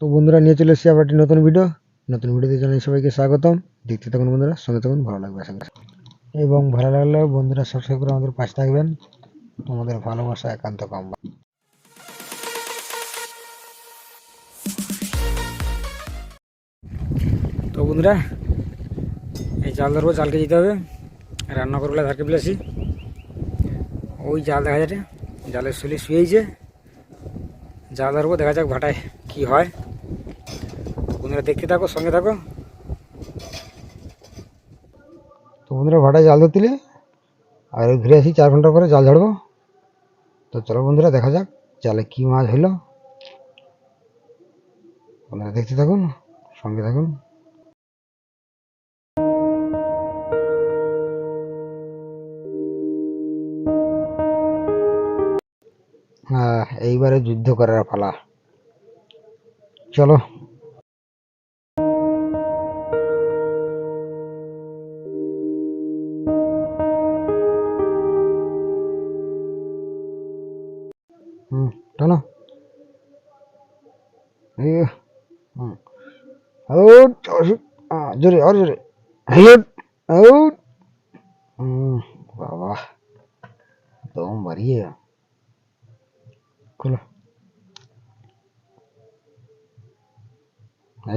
তো বন্ধুরা নিয়ে চলে এসেছি আবার একটি নতুন ভিডিওতে জানাই সবাইকে স্বাগতম। দেখতে থাকুন বন্ধুরা, সঙ্গে থাকুন, ভালো লাগবে আশা করি। এবং ভালো লাগলে বন্ধুরা সাবস্ক্রাইব করে আমাদের পাশে থাকবেন। তোমাদের ভালোবাসা একান্ত কাম্য। তো বন্ধুরা এই জাল ধরবো, জালকে যেতে হবে, রান্না করবো ধারকে ফেলেছি। ওই জাল দেখা যাচ্ছে, জালের শুলি শুয়েছে, জাল ধরবো, দেখা যাক ভাটায় কি হয়। বন্ধুরা দেখতে থাকো, সঙ্গে থাকো। তো বন্ধুরা ভাটায় জাল ধরতে আর ঘুরে আসি 4 ঘন্টা পরে জাল ঝাড়বো। তো চলো বন্ধুরা দেখা যাক জালে কি মাছ হইলো। আপনারা দেখতে থাকুন, সঙ্গে থাকুন। এইবারে যুদ্ধ করার পালা, চলো। টানো, জোরে আর জোরে, বাবা দম বাড়িয়ে খোলো।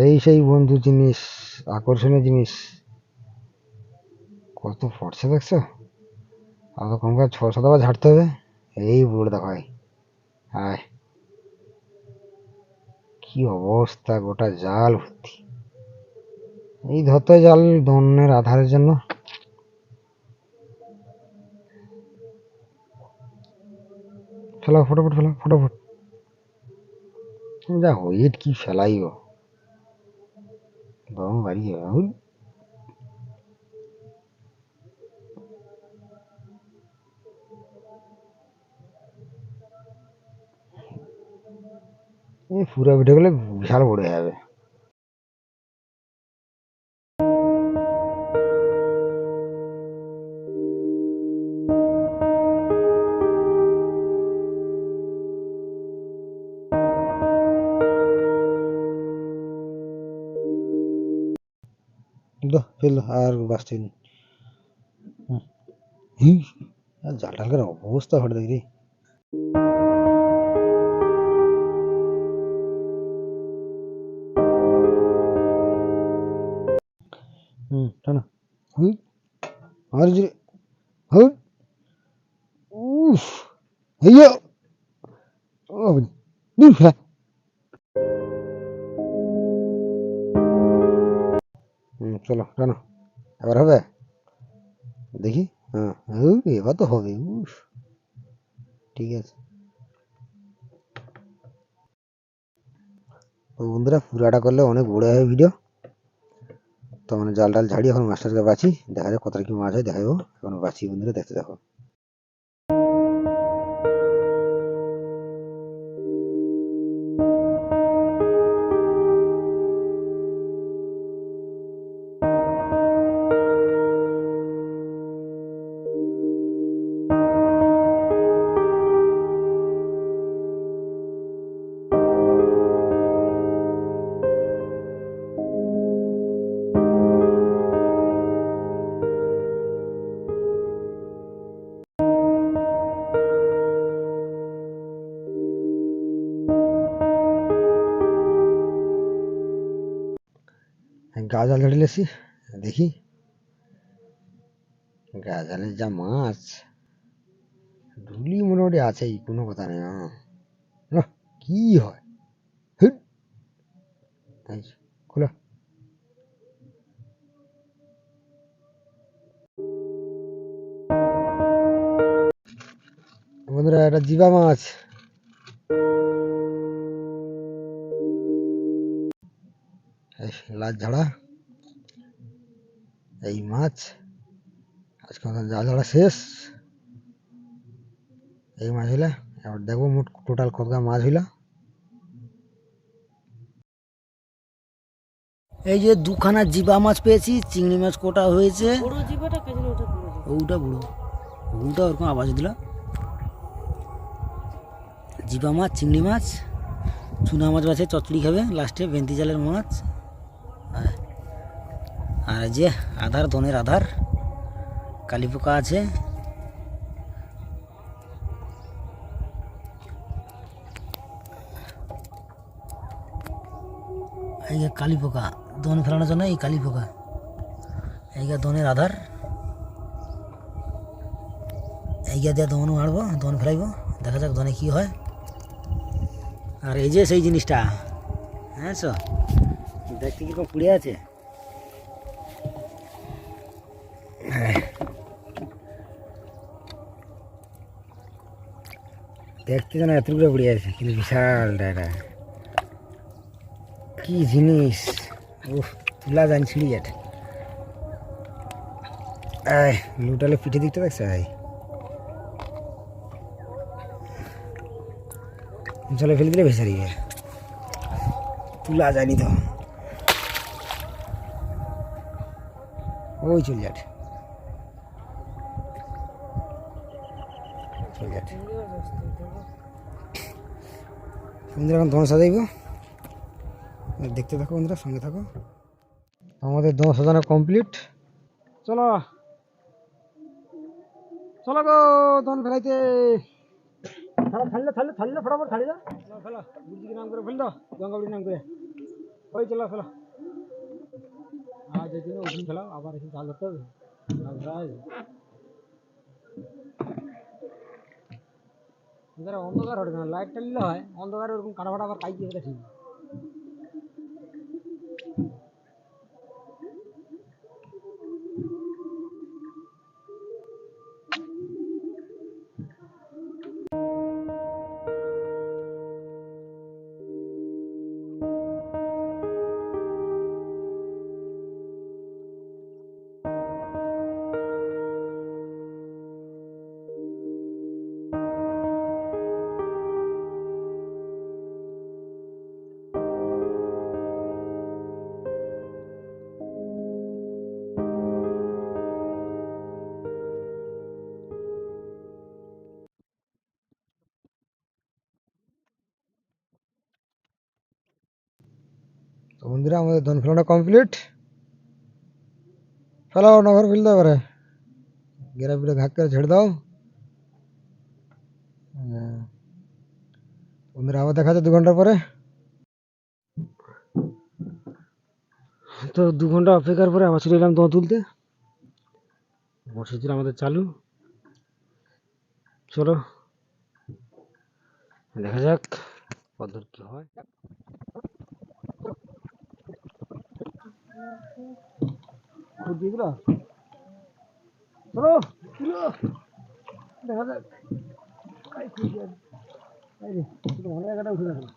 এই সেই বন্ধু জিনিস, আকর্ষণীয় জিনিস, কত পড়ছে দেখছো। আর তো কমকার 6-7 বার ঝাড়তে হবে। এই বুড়ো দেখায়, আয় কি অবস্থা, গোটা জাল ভর্তি। এই ধরতে জাল দনের আধারের জন্য। ফেলাও ফটোফট, ফেলাও ফটোফট। যা ওয়েট কি ফেলাই গো, দম বাড়িয়ে। এই পুরা উঠে গেলে বিশাল বড় হয়ে যাবে। ফেল আর বাঁচতে জাল টালকার অবস্থা ঘটে দেখি। টানা আর জোরে, উফ হইয়া চলো টানো, এবার হবে দেখি। এবার তো হবে। উফ ঠিক আছে। তো বন্ধুরা পুরাটা করলে অনেক বড় হয় ভিডিও। তো মানে জাল টাল ঝাড়ি এখন মাছটাকে বাঁচি, দেখা যাক কতটা কি মাছ হয় দেখাবো। এখন বাঁচি বন্ধুরা, দেখতে দেখো। গা জাল ঝাড়ি লেছি, দেখি গা জালে যা মাছ, ঢুলি মোটামুটি আছেই, কোনো কথা নেই। কি হয় খোলা বন্ধুরা, এটা জিবা মাছ। লাজ ঝাড়া এই মাছ, আজকে আমাদের জাল ঝাড়া শেষ। এই মাছ হইলা, এবার দেখবো মোট টোটাল কত মাছ হইলা। এই যে দুখানা জিবা মাছ পেয়েছি, চিংড়ি মাছ কোটা হয়েছে। ওটা বড়, ওটা ওরকম আওয়াজ দিল। জিবা মাছ, চিংড়ি মাছ, চুনা মাছ আছে, চচ্চড়ি খাবে লাস্টে, বেন্তি জালের মাছ। আর যে আধার, দনের আধার, কালী পোকা আছে। এই যে কালী পোকা, দন ফেলানোর জন্য এই কালী পোকা। এই যে দনের আধার, এই দিয়ে দন মারবো, দন ফেলাইব, দেখা যাক দনে কি হয়। আর এই যে সেই জিনিসটা, হ্যাঁ সো দেখতে কিরকম পুড়ে আছে। দেখতে যেন এতগুলো পুড়ে আছে, কিন্তু বিশাল ডায়রা, কি জিনিস। উফ, তুলা যান ছিঁড়ি যাট। লুটালে পিঠে দিকটা দেখছে। জলে ফেলে দিলে ভেসে দিবে, তুলা যায়নি তো। ওই চল যাট, চল যাট। বন্ধুরা এখন দোন সাজাইব, দেখতে থাকো বন্ধুরা, সঙ্গে থাকো। আমাদের দোন সাজানো কমপ্লিট। চলো চলো গো দোন ফেলাইতে। ছাড়লে ছাড়লে ছাড়লে ফটাফট ছাড়ি দাও, ফেলো গুরুজিকে নাম করে ফেল দাও, গঙ্গাবলির নাম করে। ওই চলো ফেলো। আর যে দিন ওখানে ফেলাও, আবার এখানে জাল ধরতে হবে। অন্ধকার হবে না, লাইট টানলে হয়, অন্ধকারে ওরকম কাটা ফাটা আবার কাই দিয়ে ঠিক। তো বন্ধুরা আমাদের দোন ফেলানো কমপ্লিট। ফেলাও নগর ফেলতে পারে, গেরা পিঠে ঘাট করে ছেড়ে দাও। বন্ধুরা আবার দেখা যায় 2 ঘন্টা পরে। তো 2 ঘন্টা অপেক্ষার পরে আবার চলে এলাম দোয়া তুলতে। বর্ষা আমাদের চালু। চলো দেখা যাক কতদূর কি হয়। চলো দেখা যাক, অনেক জায়গাটা উঠে গেল।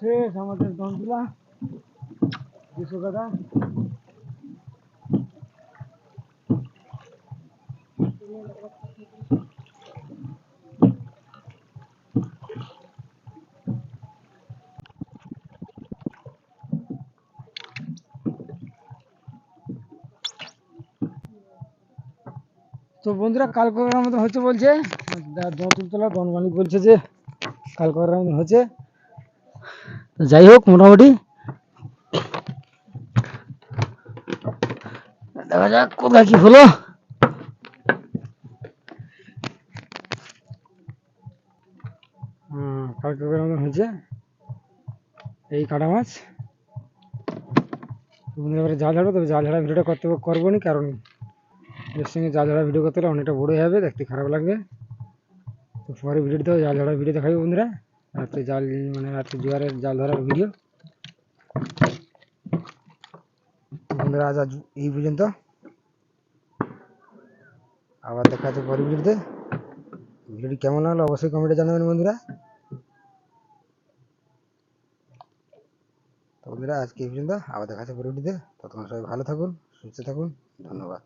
শেষ আমাদের দম তুলা 200 টাকা। তো বন্ধুরা কাল করার মতন হচ্ছে বলছে, দতুলতলা দন মালিক বলছে যে কাল করার মতন হচ্ছে। তো যাই হোক মোটামুটি দেখা যাক কোথায় কি হলো। কালকে করার মতন হচ্ছে এই কাটা মাছ। বন্ধুরা এবারে জাল ঝাড়বো, তবে জাল ঝাড়া ভিডিওটা করবো নি, কারণ এর সঙ্গে জাল ঝাড়া ভিডিও করতে হলে অনেকটা বড় হয়ে যাবে, দেখতে খারাপ লাগবে। তো পরে ভিডিওতে জাল ঝাড়ার ভিডিও দেখাবো বন্ধুরা, রাত্রে জাল মানে রাত্রে জোয়ারের জাল ধরার ভিডিও। বন্ধুরা আজ এই পর্যন্ত, আবার দেখা হচ্ছে পরের ভিডিওতে। ভিডিওটি কেমন লাগলো অবশ্যই কমেন্টে জানাবেন বন্ধুরা। তো বন্ধুরা আজকে এই পর্যন্ত, আবার দেখা হচ্ছে পরের ভিডিওতে। ততক্ষণ সবাই ভালো থাকুন, সুস্থ থাকুন, ধন্যবাদ।